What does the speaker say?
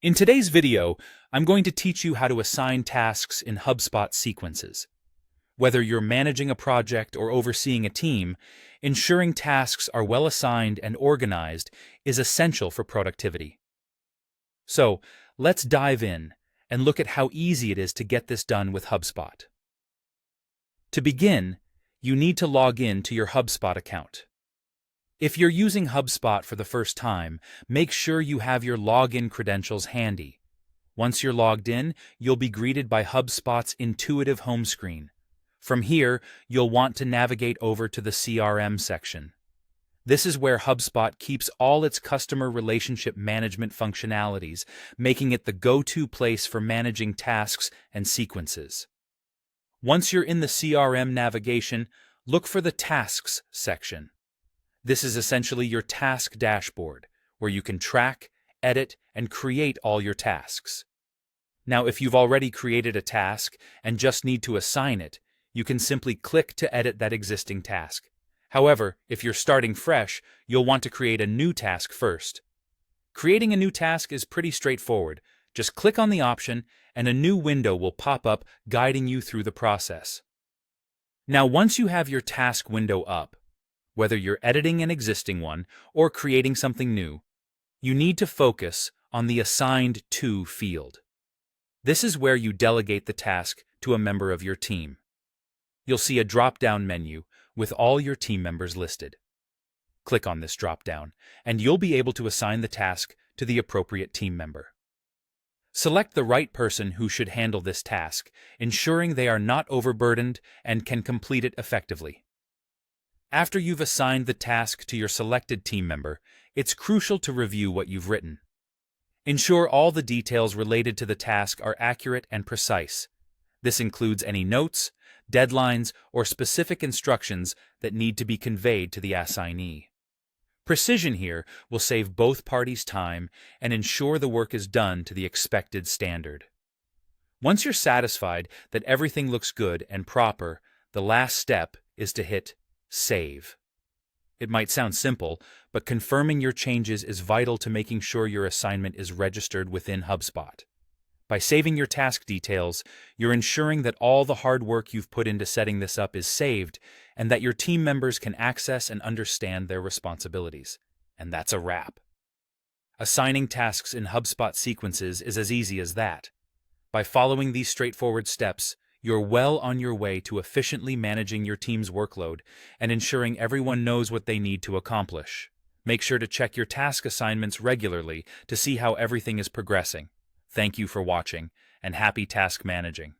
In today's video, I'm going to teach you how to assign tasks in HubSpot sequences. Whether you're managing a project or overseeing a team, ensuring tasks are well assigned and organized is essential for productivity. So, let's dive in and look at how easy it is to get this done with HubSpot. To begin, you need to log in to your HubSpot account. If you're using HubSpot for the first time, make sure you have your login credentials handy. Once you're logged in, you'll be greeted by HubSpot's intuitive home screen. From here, you'll want to navigate over to the CRM section. This is where HubSpot keeps all its customer relationship management functionalities, making it the go-to place for managing tasks and sequences. Once you're in the CRM navigation, look for the Tasks section. This is essentially your task dashboard, where you can track, edit, and create all your tasks. Now, if you've already created a task and just need to assign it, you can simply click to edit that existing task. However, if you're starting fresh, you'll want to create a new task first. Creating a new task is pretty straightforward. Just click on the option, and a new window will pop up guiding you through the process. Now, once you have your task window up, whether you're editing an existing one or creating something new, you need to focus on the Assigned To field. This is where you delegate the task to a member of your team. You'll see a drop-down menu with all your team members listed. Click on this drop-down, and you'll be able to assign the task to the appropriate team member. Select the right person who should handle this task, ensuring they are not overburdened and can complete it effectively. After you've assigned the task to your selected team member, it's crucial to review what you've written. Ensure all the details related to the task are accurate and precise. This includes any notes, deadlines, or specific instructions that need to be conveyed to the assignee. Precision here will save both parties time and ensure the work is done to the expected standard. Once you're satisfied that everything looks good and proper, the last step is to hit Save. It might sound simple, but confirming your changes is vital to making sure your assignment is registered within HubSpot. By saving your task details, you're ensuring that all the hard work you've put into setting this up is saved and that your team members can access and understand their responsibilities. And that's a wrap. Assigning tasks in HubSpot sequences is as easy as that. By following these straightforward steps, you're well on your way to efficiently managing your team's workload and ensuring everyone knows what they need to accomplish. Make sure to check your task assignments regularly to see how everything is progressing. Thank you for watching, and happy task managing.